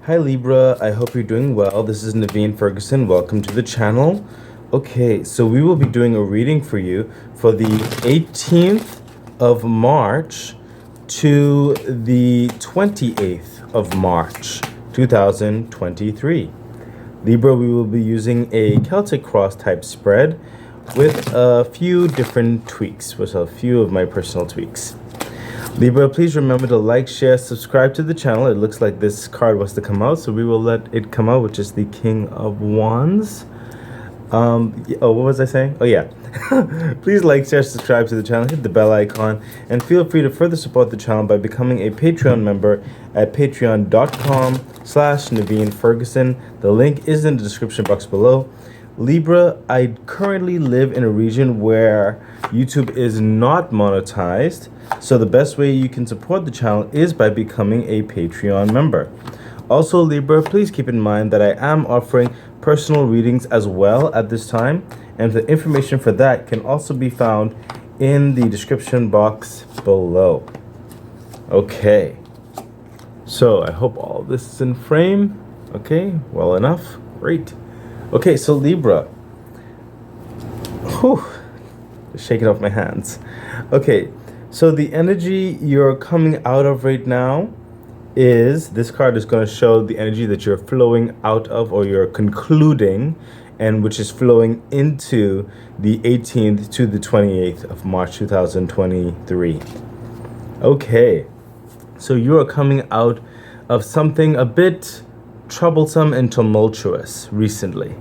Hi Libra, I hope you're doing well. This is Naveen Ferguson. Welcome to the channel. Okay, so we will be doing a reading for you for the 18th of March to the 28th of March, 2023. Libra, we will be using a Celtic cross type spread with a few different tweaks, with a few of my personal tweaks. Libra, please remember to like, share, subscribe to the channel. It looks like this card was to come out, so we will let it come out, which is the King of Wands. What was I saying? Oh, yeah. Please like, share, subscribe to the channel, hit the bell icon, and feel free to further support the channel by becoming a Patreon member at patreon.com/Naveen Ferguson. The link is in the description box below. Libra, I currently live in a region where YouTube is not monetized, so the best way you can support the channel is by becoming a Patreon member. Also, Libra, please keep in mind that I am offering personal readings as well at this time, and the information for that can also be found in the description box below. Okay, so I hope all of this is in frame. Okay, well enough. Great. Okay, so Libra. Whew, just shaking off my hands. Okay, so the energy you're coming out of right now is, this card is going to show the energy that you're flowing out of, or you're concluding, and which is flowing into the 18th to the 28th of March 2023. Okay, so you are coming out of something a bit troublesome and tumultuous recently.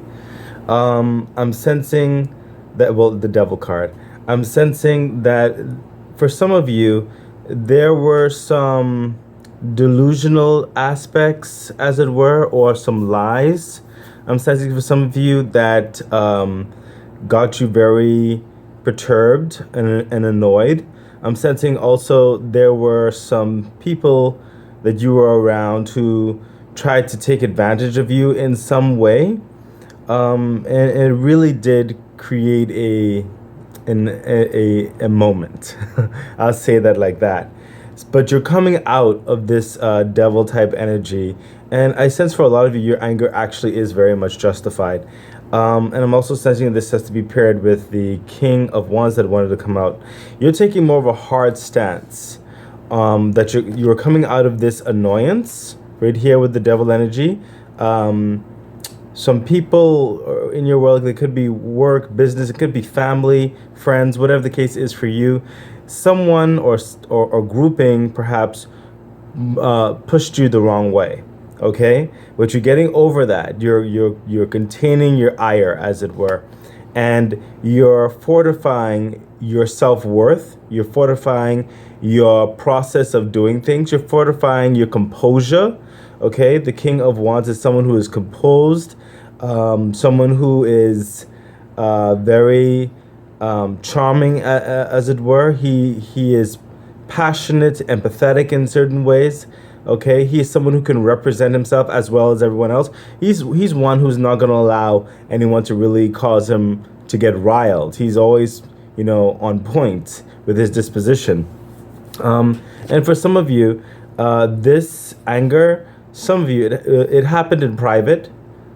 I'm sensing that, well, the Devil card. I'm sensing that for some of you, there were some delusional aspects, as it were, or some lies. I'm sensing for some of you that got you very perturbed and annoyed. I'm sensing also there were some people that you were around who tried to take advantage of you in some way, and it really did create a moment. I'll say that like that. But you're coming out of this devil type energy, and I sense for a lot of you, your anger actually is very much justified. And I'm also sensing this has to be paired with the King of Wands that wanted to come out. You're taking more of a hard stance, that you're coming out of this annoyance right here with the devil energy. Some people in your world, it could be work, business, it could be family, friends, whatever the case is for you. Someone or grouping perhaps pushed you the wrong way. Okay, but you're getting over that. You're containing your ire, as it were, and you're fortifying your self-worth. You're fortifying your process of doing things. You're fortifying your composure. Okay, the King of Wands is someone who is composed, someone who is very charming, as it were. He is passionate, empathetic in certain ways. Okay, he is someone who can represent himself as well as everyone else. He's one who's not going to allow anyone to really cause him to get riled. He's always, on point with his disposition. And for some of you, this anger, some of you, it happened in private.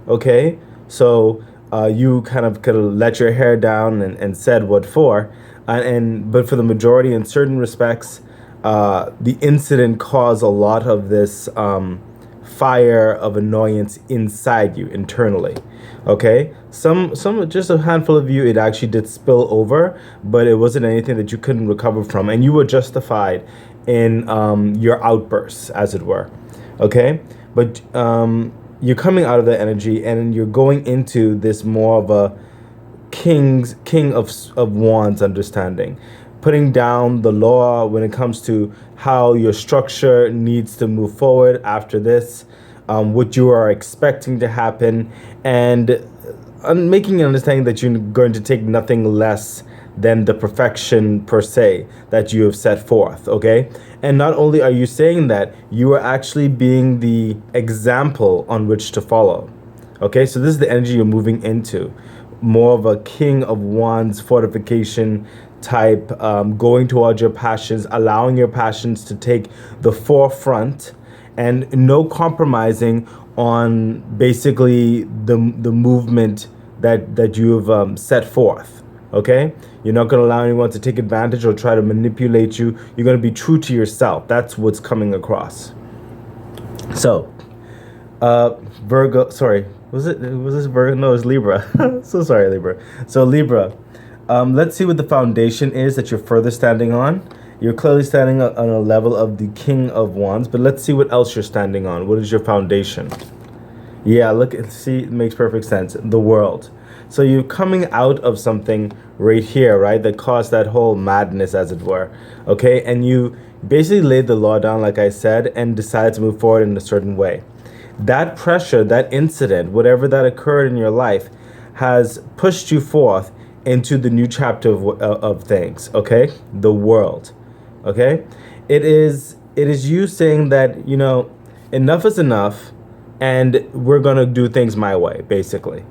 Okay, so you kind of could have let your hair down and said what for, but for the majority, in certain respects, the incident caused a lot of this fire of annoyance inside you internally. Okay, some just a handful of you, it actually did spill over, but it wasn't anything that you couldn't recover from, and you were justified in your outbursts, as it were. Okay, but you're coming out of that energy, and you're going into this more of a king of wands understanding, putting down the law when it comes to how your structure needs to move forward after this, what you are expecting to happen, and making an understanding that you're going to take nothing less than the perfection per se that you have set forth. Okay, and not only are you saying that, you are actually being the example on which to follow. Okay, so this is the energy you're moving into, more of a King of Wands fortification type, going towards your passions, allowing your passions to take the forefront, and no compromising on basically the movement that you've set forth. Okay, you're not going to allow anyone to take advantage or try to manipulate you. You're going to be true to yourself. That's what's coming across. So, Virgo, sorry, was this Virgo? No, it's Libra. So sorry, Libra. So Libra, let's see what the foundation is that you're further standing on. You're clearly standing on a level of the King of Wands, but let's see what else you're standing on. What is your foundation? Yeah, look, see, it makes perfect sense. The World. So you're coming out of something right here, right, that caused that whole madness, as it were. Okay, and you basically laid the law down, like I said, and decided to move forward in a certain way. That pressure, that incident, whatever that occurred in your life, has pushed you forth into the new chapter of things. Okay, the World. Okay, it is you saying that, you know, enough is enough, and we're gonna do things my way, basically.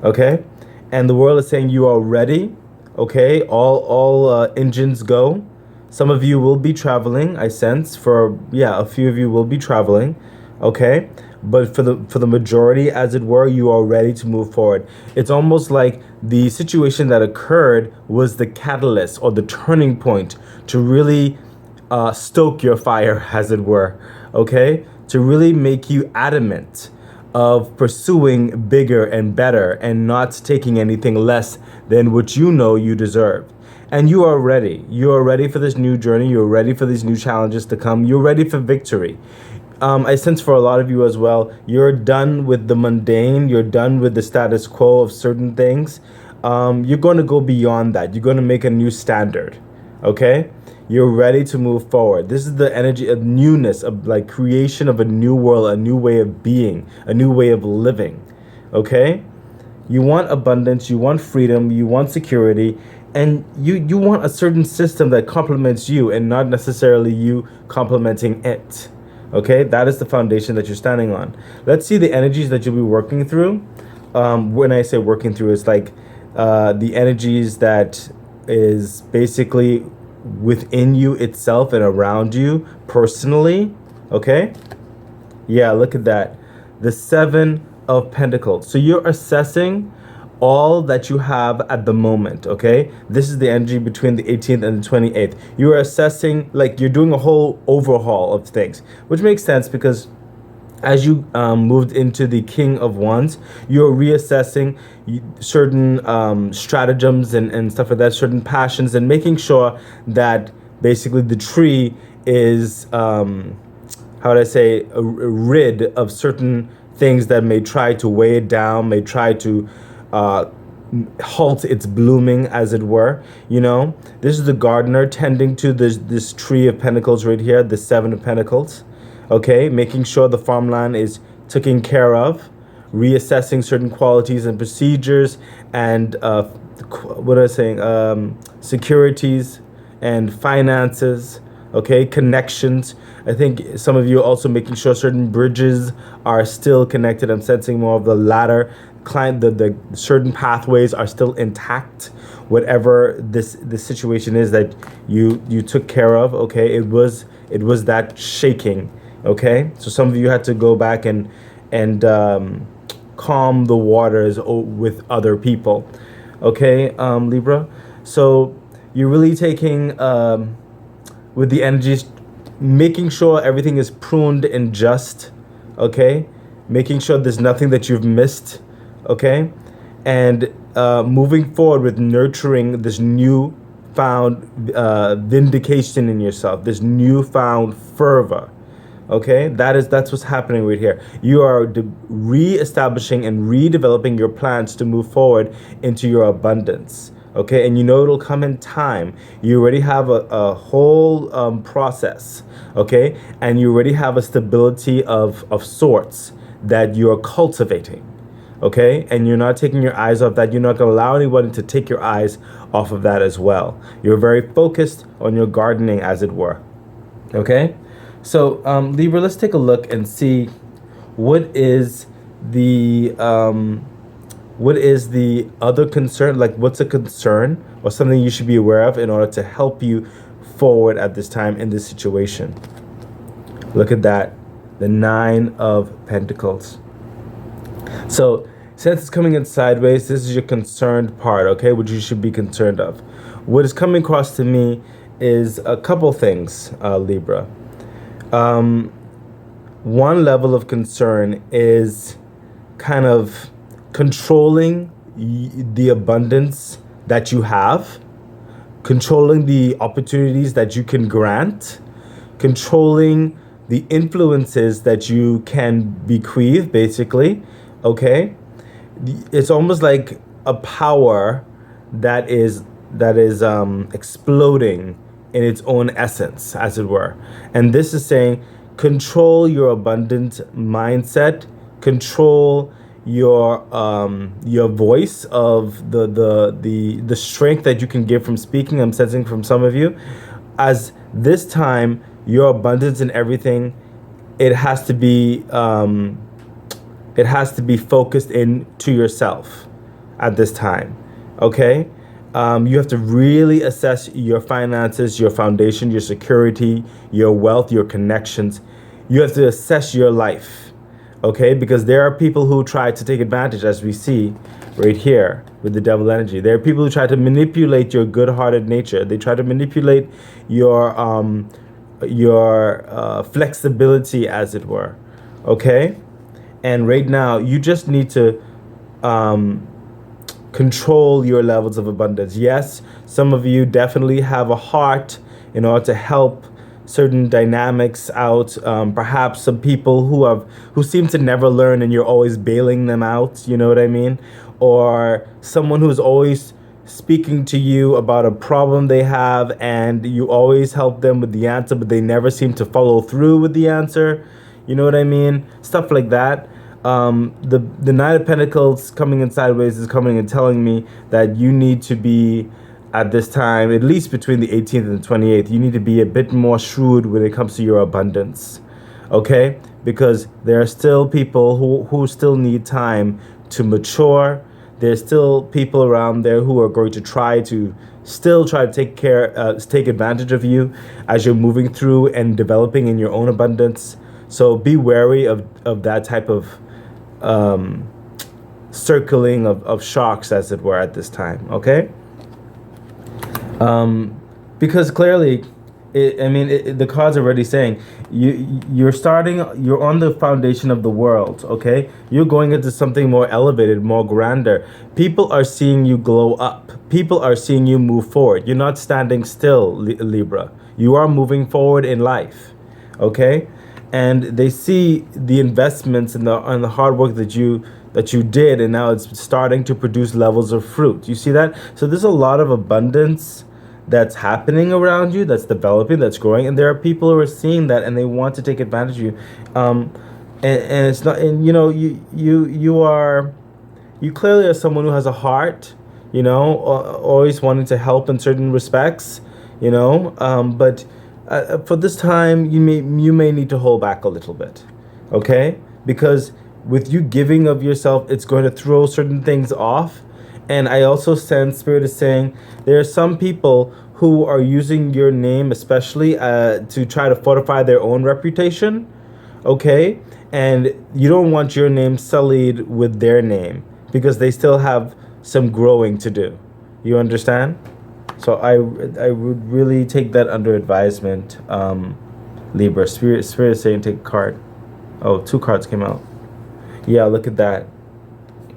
Okay, and the World is saying you are ready. Okay, all engines go. Some of you will be traveling, I sense. A few of you will be traveling. Okay, but for the majority, as it were, you are ready to move forward. It's almost like the situation that occurred was the catalyst or the turning point to really stoke your fire, as it were. Okay, to really make you adamant of pursuing bigger and better and not taking anything less than what you know you deserve. And you are ready. You are ready for this new journey. You're ready for these new challenges to come. You're ready for victory. I sense for a lot of you as well, you're done with the mundane. You're done with the status quo of certain things. You're going to go beyond that. You're going to make a new standard. Okay? You're ready to move forward. This is the energy of newness, of like creation of a new world, a new way of being, a new way of living. Okay? You want abundance, you want freedom, you want security, and you want a certain system that complements you and not necessarily you complementing it. Okay? That is the foundation that you're standing on. Let's see the energies that you'll be working through. When I say working through, it's like the energies that is basically within you itself and around you personally. Okay, yeah, look at that, the Seven of Pentacles. So you're assessing all that you have at the moment. Okay, this is the energy between the 18th and the 28th. You're assessing, like you're doing a whole overhaul of things, which makes sense because as you moved into the King of Wands, you're reassessing certain stratagems and stuff like that, certain passions, and making sure that basically the tree is, how would I say, rid of certain things that may try to weigh it down, may try to halt its blooming, as it were. You know, this is the gardener tending to this tree of pentacles right here, the Seven of Pentacles. Okay, making sure the farmland is taken care of, reassessing certain qualities and procedures, and what am I saying? Securities and finances. Okay, connections. I think some of you are also making sure certain bridges are still connected. I'm sensing more of the latter. The certain pathways are still intact. Whatever this situation is that you took care of. Okay, it was that shaking. Okay, so some of you had to go back and calm the waters with other people. Okay, Libra. So you're really taking with the energies, making sure everything is pruned and just. Okay, making sure there's nothing that you've missed. Okay, and moving forward with nurturing this newfound vindication in yourself, this newfound fervor. Okay, that's what's happening right here. You are re-establishing and redeveloping your plans to move forward into your abundance. Okay, and you know it'll come in time. You already have a whole process. Okay, and you already have a stability of sorts that you're cultivating. Okay, and you're not taking your eyes off that. You're not going to allow anyone to take your eyes off of that as well. You're very focused on your gardening, as it were. Okay. So, Libra, let's take a look and see what is the other concern, like what's a concern or something you should be aware of in order to help you forward at this time in this situation. Look at that. the Nine of Pentacles. So since it's coming in sideways, this is your concerned part, okay, what you should be concerned of. What is coming across to me is a couple things, Libra. One level of concern is kind of controlling the abundance that you have, controlling the opportunities that you can grant, controlling the influences that you can bequeath, basically, okay? It's almost like a power that is exploding in its own essence, as it were. And this is saying, control your abundant mindset, control your voice of the strength that you can give from speaking. I'm sensing from some of you, as this time your abundance in everything, it has to be focused in to yourself at this time, okay? You have to really assess your finances, your foundation, your security, your wealth, your connections. You have to assess your life, okay? Because there are people who try to take advantage, as we see right here with the devil energy. There are people who try to manipulate your good-hearted nature. They try to manipulate your flexibility, as it were, okay? And right now, you just need to control your levels of abundance. Yes, some of you definitely have a heart in order to help certain dynamics out. Perhaps some people who seem to never learn and you're always bailing them out, you know what I mean? Or someone who's always speaking to you about a problem they have and you always help them with the answer, but they never seem to follow through with the answer. You know what I mean? Stuff like that. The Nine of Pentacles coming in sideways is coming and telling me that you need to be, at this time, at least between the 18th and the 28th, you need to be a bit more shrewd when it comes to your abundance, okay? Because there are still people who still need time to mature. There's still people around there who are going to try to take advantage of you as you're moving through and developing in your own abundance. So be wary of that type of circling of sharks, as it were, at this time, okay? Because clearly, the cards are already saying you're on the foundation of the world, okay? You're going into something more elevated, more grander. People are seeing you glow up. People are seeing you move forward. You're not standing still, Libra. You are moving forward in life, okay? And they see the investments and the hard work that you did, and now it's starting to produce levels of fruit. You see that? So there's a lot of abundance that's happening around you, that's developing, that's growing, and there are people who are seeing that and they want to take advantage of you. And it's not, and you clearly are someone who has a heart, always wanting to help in certain respects, but for this time, you may need to hold back a little bit, okay? Because with you giving of yourself, it's going to throw certain things off. And I also sense Spirit is saying there are some people who are using your name, especially to try to fortify their own reputation, okay? And you don't want your name sullied with their name because they still have some growing to do. You understand? So I would really take that under advisement, Libra. Spirit is saying take a card. Oh, 2 cards came out. Yeah, look at that.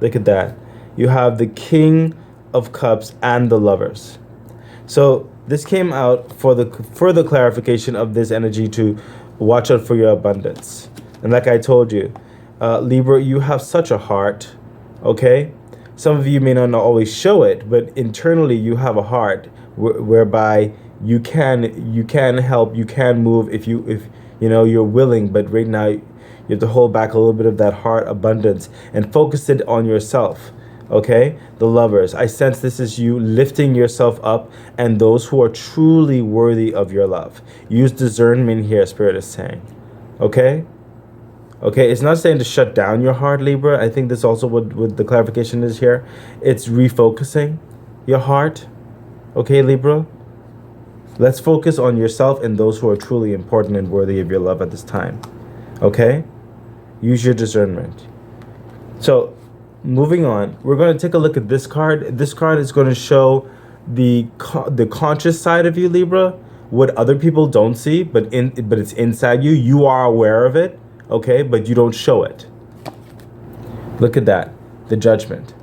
Look at that. You have the King of Cups and the Lovers. So this came out for the further clarification of this energy to watch out for your abundance. And like I told you, Libra, you have such a heart, okay? Some of you may not always show it, but internally you have a heart whereby you can help, you can move if you're willing. But right now you have to hold back a little bit of that heart abundance and focus it on yourself. Okay, the Lovers. I sense this is you lifting yourself up and those who are truly worthy of your love. Use discernment here, Spirit is saying. Okay? Okay, it's not saying to shut down your heart, Libra. I think this also what the clarification is here. It's refocusing your heart. Okay, Libra? Let's focus on yourself and those who are truly important and worthy of your love at this time. Okay? Use your discernment. So, moving on, we're going to take a look at this card. This card is going to show the conscious side of you, Libra, what other people don't see, but it's inside you. You are aware of it, okay, but you don't show it. Look at that, the Judgment.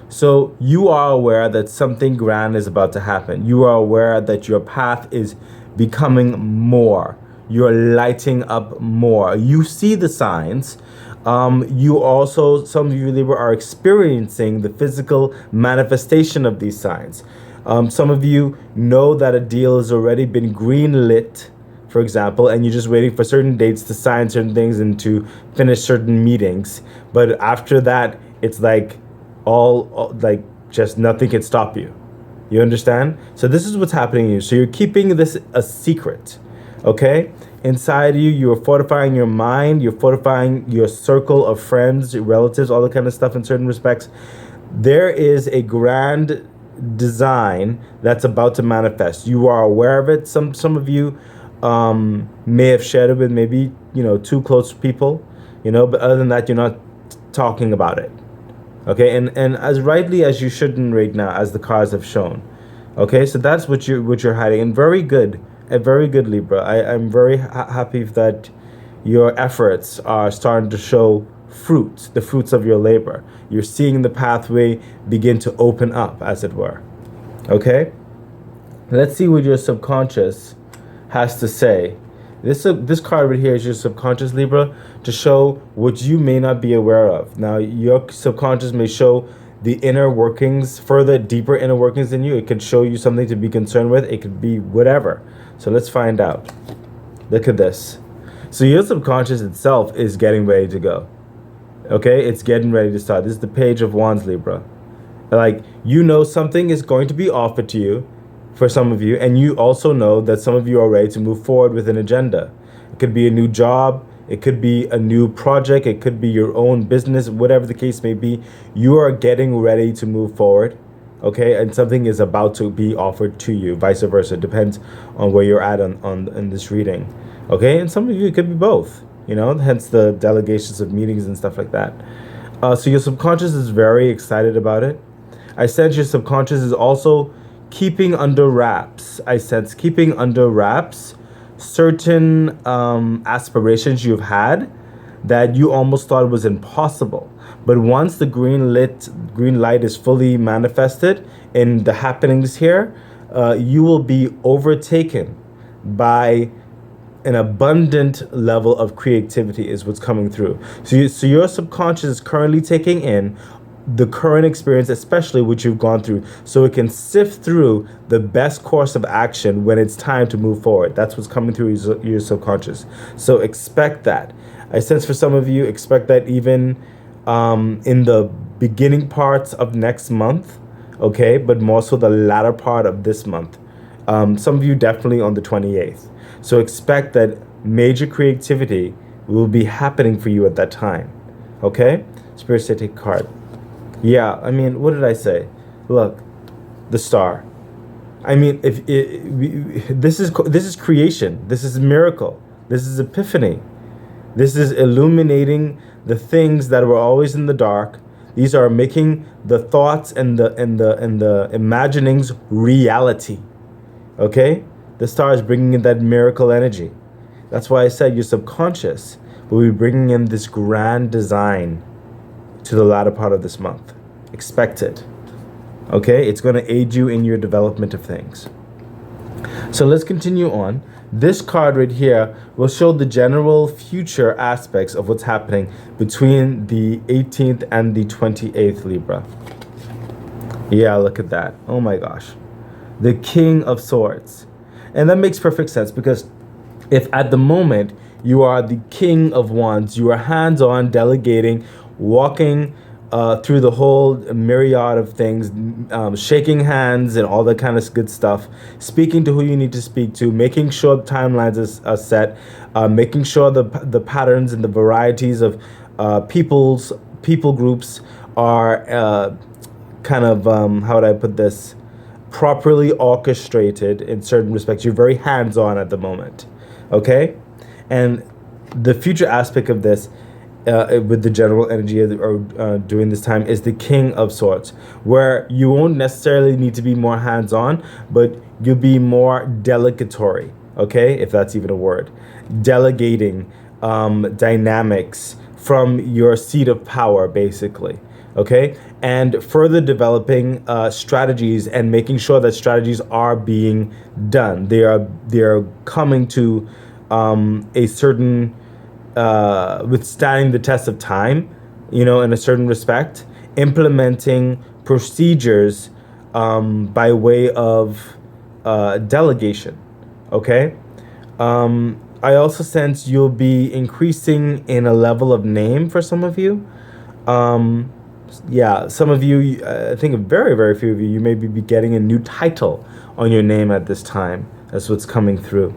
So you are aware that something grand is about to happen. You are aware that your path is becoming more. You're lighting up more. You see the signs. You also, some of you Libra, are experiencing the physical manifestation of these signs. Some of you know that a deal has already been green lit, for example, and you're just waiting for certain dates to sign certain things and to finish certain meetings. But after that, it's like all like just nothing can stop you. You understand? So this is what's happening to you. So you're keeping this a secret, okay? Inside you, you're fortifying your mind, you're fortifying your circle of friends, relatives, all that kind of stuff in certain respects. There is a grand design that's about to manifest. You are aware of it. Some of you may have shared it with maybe, two close people, but other than that, you're not talking about it. Okay, and as rightly as you shouldn't right now, as the cards have shown. Okay, so that's what you're hiding, and very good, Libra. I'm very happy that your efforts are starting to show fruits, the fruits of your labor. You're seeing the pathway begin to open up, as it were. Okay, let's see what your subconscious has to say. This card right here is your subconscious, Libra, to show what you may not be aware of. Now, your subconscious may show the inner workings, further, deeper inner workings in you. It could show you something to be concerned with. It could be whatever. So let's find out. Look at this. So your subconscious itself is getting ready to go. Okay, it's getting ready to start. This is the Page of Wands, Libra. Like, something is going to be offered to you, for some of you, and you also know that some of you are ready to move forward with an agenda. It could be a new job, it could be a new project, it could be your own business, whatever the case may be. You are getting ready to move forward, okay? And something is about to be offered to you, vice versa. It depends on where you're at in this reading, okay? And some of you, it could be both, hence the delegations of meetings and stuff like that. So your subconscious is very excited about it. I sense your subconscious is also keeping under wraps. Keeping under wraps certain aspirations you've had that you almost thought was impossible. But once the green light is fully manifested in the happenings here, you will be overtaken by an abundant level of creativity is what's coming through. So your subconscious is currently taking in the current experience, especially what you've gone through, so it can sift through the best course of action when it's time to move forward. That's what's coming through your subconscious. So expect that. I sense for some of you, expect that even in the beginning parts of next month, okay, but more so the latter part of this month. Some of you definitely on the 28th. So expect that major creativity will be happening for you at that time, okay? Spirit say take a card. Yeah, I mean, what did I say? Look, the star. I mean, this is creation. This is miracle. This is epiphany. This is illuminating the things that were always in the dark. These are making the thoughts and the imaginings reality. Okay? The star is bringing in that miracle energy. That's why I said your subconscious will be bringing in this grand design to the latter part of this month. Expect it. Okay? It's going to aid you in your development of things. So let's continue on. This card right here will show the general future aspects of what's happening between the 18th and the 28th, Libra. Yeah, look at that. Oh my gosh. The King of Swords. And that makes perfect sense, because if at the moment you are the King of Wands, you are hands-on, delegating, walking through the whole myriad of things, shaking hands and all that kind of good stuff, speaking to who you need to speak to, making sure the timelines are set, making sure the patterns and the varieties of people groups are kind of, how would I put this, properly orchestrated in certain respects. You're very hands-on at the moment, okay? And the future aspect of this, with the general energy during this time, is the King of Swords, where you won't necessarily need to be more hands-on, but you'll be more delegatory, okay, if that's even a word, delegating dynamics from your seat of power, basically, okay, and further developing strategies and making sure that strategies are being done. They are coming to a certain withstanding the test of time, in a certain respect, implementing procedures by way of delegation, okay? I also sense you'll be increasing in a level of name for some of you. Yeah, some of you, I think very, very few of you, you may be getting a new title on your name at this time. That's what's coming through.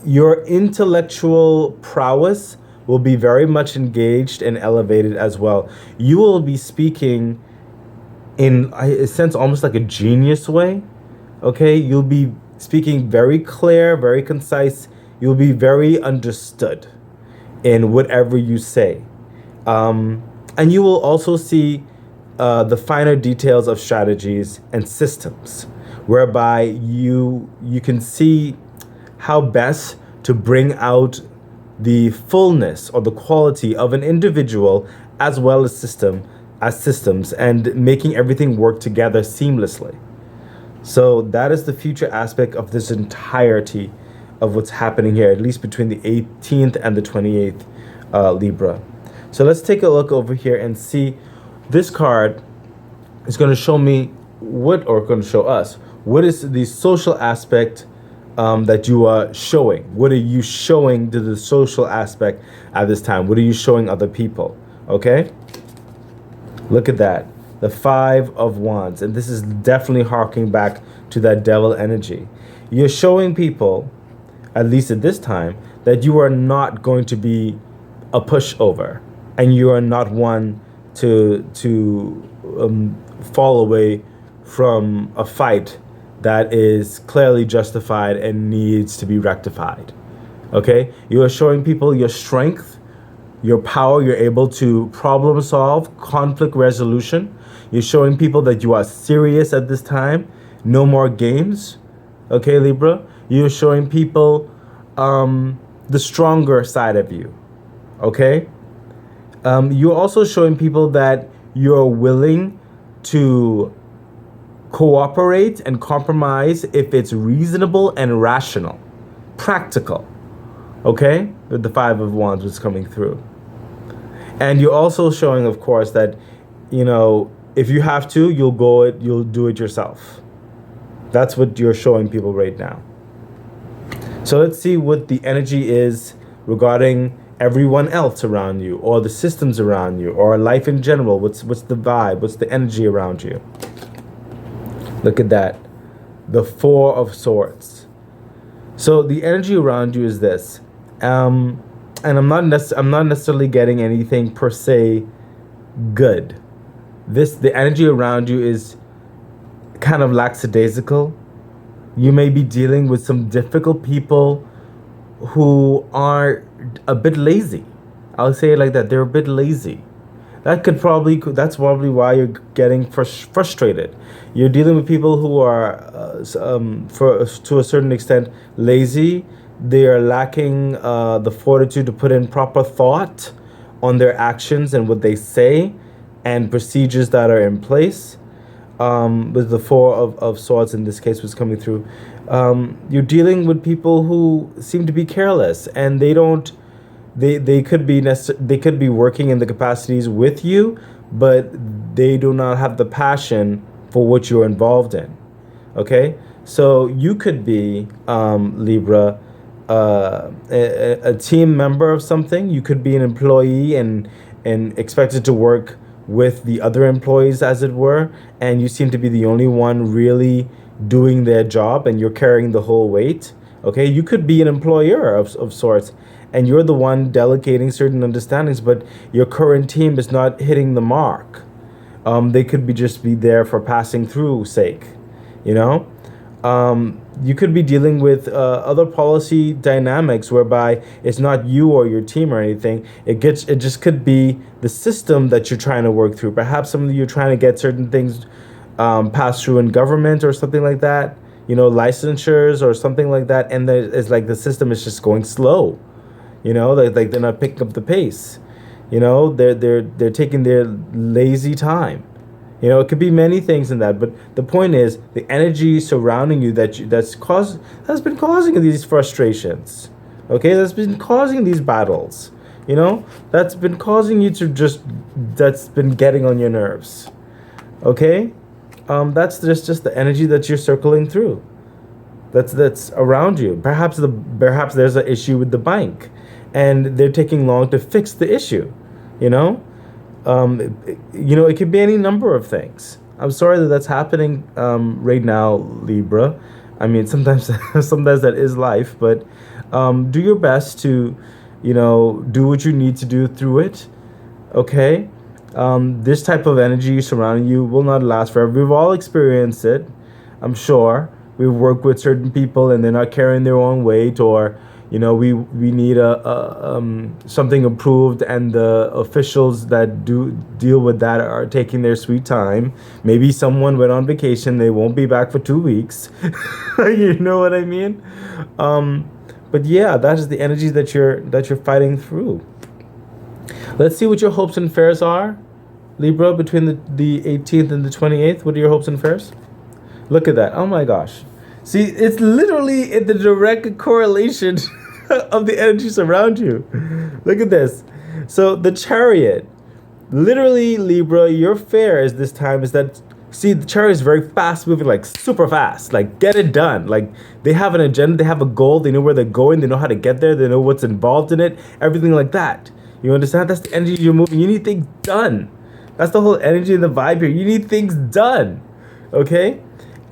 Your intellectual prowess will be very much engaged and elevated as well. You will be speaking in a sense almost like a genius way, okay? You'll be speaking very clear, very concise. You'll be very understood in whatever you say. And you will also see the finer details of strategies and systems, whereby you can see how best to bring out the fullness or the quality of an individual as well as systems, and making everything work together seamlessly. So that is the future aspect of this entirety of what's happening here, at least between the 18th and the 28th, Libra. So let's take a look over here and see. This card is going to show me going to show us what is the social aspect that you are showing. What are you showing to the social aspect at this time? What are you showing other people? Okay? Look at that. The Five of Wands. And this is definitely harking back to that devil energy. You're showing people, at least at this time, that you are not going to be a pushover. And you are not one to fall away from a fight that is clearly justified and needs to be rectified. Okay? You are showing people your strength, your power. You're able to problem solve, conflict resolution. You're showing people that you are serious at this time. No more games. Okay, Libra? You're showing people the stronger side of you. Okay? You're also showing people that you're willing to cooperate and compromise if it's reasonable and rational, practical. Okay? With the Five of Wands was coming through. And you're also showing, of course, that, if you have to, you'll do it yourself. That's what you're showing people right now. So let's see what the energy is regarding everyone else around you, or the systems around you, or life in general. What's the vibe? What's the energy around you? Look at that. The Four of Swords. So the energy around you is this. And I'm not necessarily getting anything per se good. The energy around you is kind of lackadaisical. You may be dealing with some difficult people who are a bit lazy. I'll say it like that. They're a bit lazy. That's probably why you're getting frustrated. You're dealing with people who are, to a certain extent, lazy. They are lacking the fortitude to put in proper thought on their actions and what they say, and procedures that are in place. With the Four of Swords in this case was coming through. You're dealing with people who seem to be careless, and they could be working in the capacities with you, but they do not have the passion for what you're involved in. Okay, so you could be, Libra, a team member of something. You could be an employee and expected to work with the other employees, as it were, and you seem to be the only one really doing their job, and you're carrying the whole weight. Okay, you could be an employer of sorts, and you're the one delegating certain understandings, but your current team is not hitting the mark. They could just be there for passing through sake, You could be dealing with other policy dynamics whereby it's not you or your team or anything. It just could be the system that you're trying to work through. Perhaps some of you are trying to get certain things passed through in government or something like that. Licensures or something like that, and it's like the system is just going slow. Like they're not picking up the pace. They're taking their lazy time. It could be many things in that, but the point is the energy surrounding you that's been causing these frustrations. Okay, that's been causing these battles. That's been causing you to that's been getting on your nerves. Okay, that's just the energy that you're circling through. That's around you. Perhaps there's an issue with the bank, and they're taking long to fix the issue. It could be any number of things. I'm sorry that that's happening right now, Libra. I mean, sometimes sometimes that is life, but do your best to, do what you need to do through it. Okay. This type of energy surrounding you will not last forever. We've all experienced it, I'm sure. We've worked with certain people and they're not carrying their own weight, or we need something approved, and the officials that do deal with that are taking their sweet time. Maybe someone went on vacation, they won't be back for 2 weeks. You know what I mean? But yeah, that is the energy that you're fighting through. Let's see what your hopes and fears are, Libra, between the 18th and the 28th. What are your hopes and fears? Look at that. Oh my gosh. See, it's literally in the direct correlation of the energies around you. Look at this. So the Chariot, literally, Libra, your fear is this time is that, see, the Chariot is very fast moving, like super fast, like get it done. Like they have an agenda, they have a goal, they know where they're going, they know how to get there, they know what's involved in it, everything like that. You understand? That's the energy you're moving. You need things done. That's the whole energy and the vibe here. You need things done. Okay?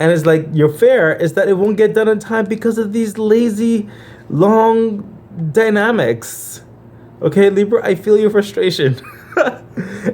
And it's like your fear is that it won't get done in time because of these lazy, long dynamics. Okay, Libra, I feel your frustration.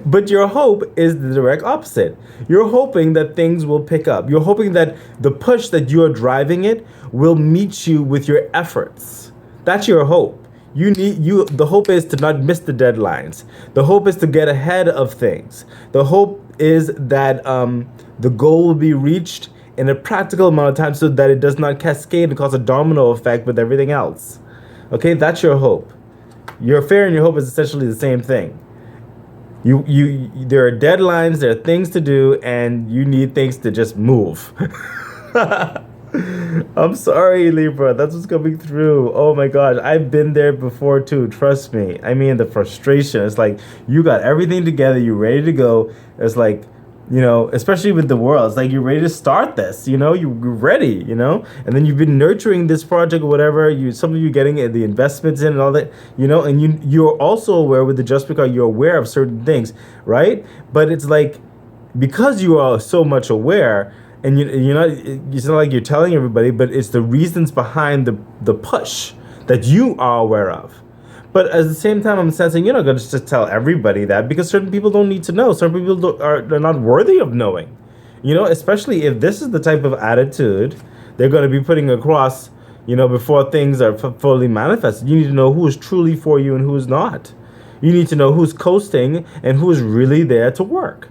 But your hope is the direct opposite. You're hoping that things will pick up. You're hoping that the push that you are driving it will meet you with your efforts. That's your hope. The hope is to not miss the deadlines. The hope is to get ahead of things. The hope is that the goal will be reached in a practical amount of time so that it does not cascade and cause a domino effect with everything else. Okay, that's your hope. Your fear and your hope is essentially the same thing. There are deadlines, there are things to do, and you need things to just move. I'm sorry, Libra. That's what's coming through. Oh my gosh. I've been there before too. Trust me. I mean, the frustration. It's like you got everything together. You're ready to go. It's like, especially with the world, it's like you're ready to start this. You're ready, and then you've been nurturing this project or whatever. Some of you getting the investments in and all that, and you're also aware with the Just Because you're aware of certain things, right? But it's like, because you are so much aware, and it's not like you're telling everybody, but it's the reasons behind the push that you are aware of. But at the same time, I'm sensing you're not going to just tell everybody that, because certain people don't need to know. Some people are not worthy of knowing. Especially if this is the type of attitude they're going to be putting across, before things are fully manifested. You need to know who is truly for you and who is not. You need to know who's coasting and who is really there to work.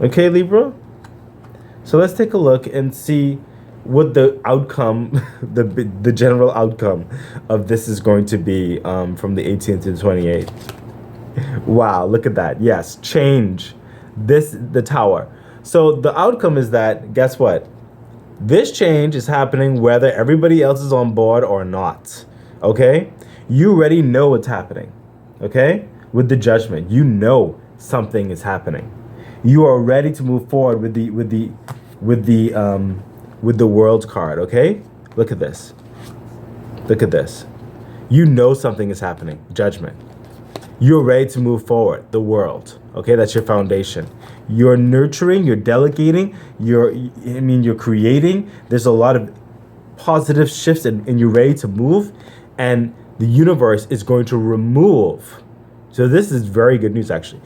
Okay, Libra? So let's take a look and see what the outcome, the general outcome of this is going to be from the 18th to the 28th. Wow, look at that. Yes, change. The Tower. So the outcome is that, guess what? This change is happening whether everybody else is on board or not. Okay? You already know what's happening. Okay? With the Judgment, you know something is happening. You are ready to move forward with the World card, okay? Look at this. Look at this. You know something is happening. Judgment. You're ready to move forward. The World, okay? That's your foundation. You're nurturing, you're delegating, you're creating. There's a lot of positive shifts and you're ready to move, and the universe is going to remove. So this is very good news, actually.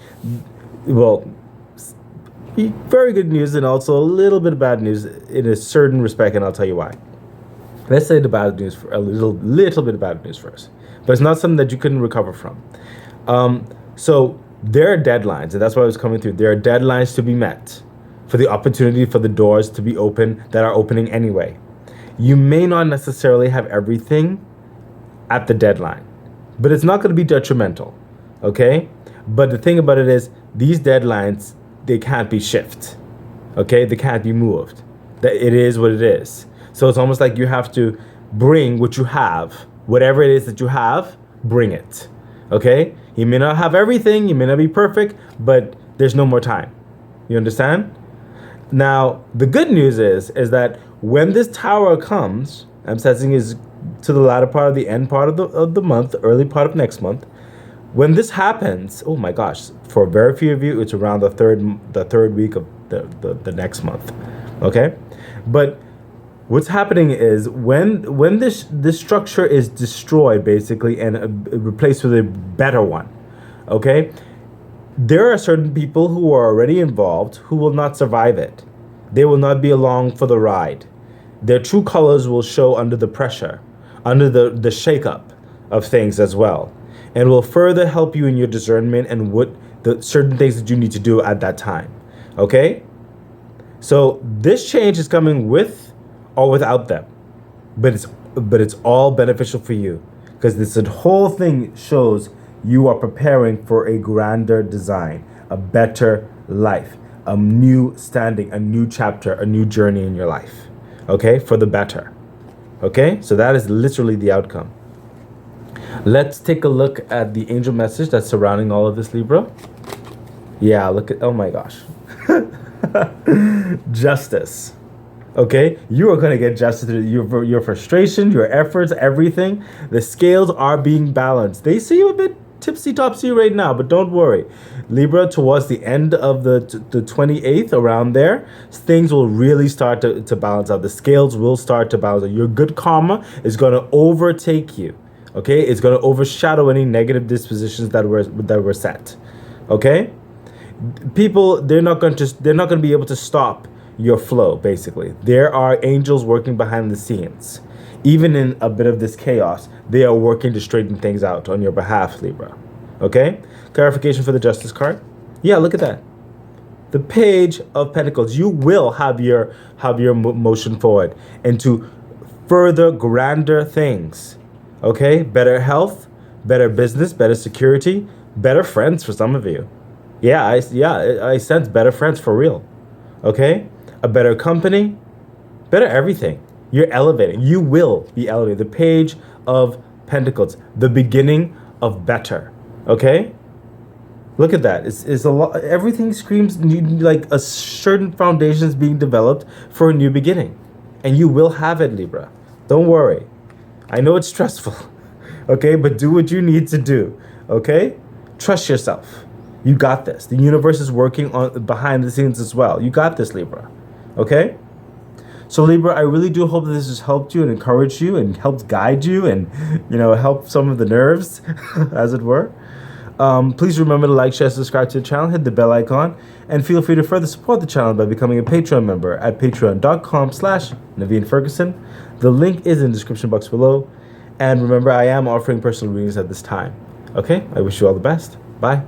Well, very good news and also a little bit of bad news in a certain respect, and I'll tell you why. Let's say the bad news for a little bit of bad news first, but it's not something that you couldn't recover from. So there are deadlines, and that's why I was coming through. There are deadlines to be met for the opportunity for the doors to be open that are opening anyway. You may not necessarily have everything at the deadline, but it's not going to be detrimental, okay? But the thing about it is, these deadlines, they can't be shifted, okay? They can't be moved. That it is what it is. So it's almost like you have to bring what you have, whatever it is that you have, bring it, okay? You may not have everything, you may not be perfect, but there's no more time. You understand? Now, the good news is that when this tower comes, I'm sensing is to the latter part of the end part of the month, early part of next month. When this happens, oh my gosh, for very few of you, it's around the third week of the next month, okay? But what's happening is when this structure is destroyed basically and replaced with a better one, okay? There are certain people who are already involved who will not survive it. They will not be along for the ride. Their true colors will show under the pressure, under the shakeup of things as well, and will further help you in your discernment and what the certain things that you need to do at that time. Okay? So this change is coming with or without them, but it's all beneficial for you because this whole thing shows you are preparing for a grander design, a better life, a new standing, a new chapter, a new journey in your life. Okay, for the better. Okay, so that is literally the outcome. Let's take a look at the angel message that's surrounding all of this, Libra. Yeah, look at, oh my gosh. Justice. Okay, you are going to get justice through your frustration, your efforts, everything. The scales are being balanced. They seem a bit tipsy-topsy right now, but don't worry. Libra, towards the end of the 28th, around there, things will really start to balance out. The scales will start to balance out. Your good karma is going to overtake you. Okay, it's going to overshadow any negative dispositions that were set. Okay, people, they're not going to be able to stop your flow. Basically, there are angels working behind the scenes. Even in a bit of this chaos, they are working to straighten things out on your behalf, Libra. Okay? Clarification for the Justice card. Yeah, look at that. The Page of Pentacles. You will have your motion forward into further grander things. Okay? Better health, better business, better security, better friends for some of you. Yeah, I sense better friends for real. Okay? A better company, better everything. You're elevating. You will be elevated. The Page of Pentacles, the beginning of better. Okay? Look at that. It's a lot. Everything screams like a certain foundation is being developed for a new beginning. And you will have it, Libra. Don't worry. I know it's stressful. Okay? But do what you need to do. Okay? Trust yourself. You got this. The universe is working on behind the scenes as well. You got this, Libra. Okay? So Libra, I really do hope that this has helped you and encouraged you and helped guide you and, help some of the nerves, as it were. Please remember to like, share, subscribe to the channel, hit the bell icon, and feel free to further support the channel by becoming a Patreon member at patreon.com/Naveen Ferguson. The link is in the description box below. And remember, I am offering personal readings at this time. Okay? I wish you all the best. Bye.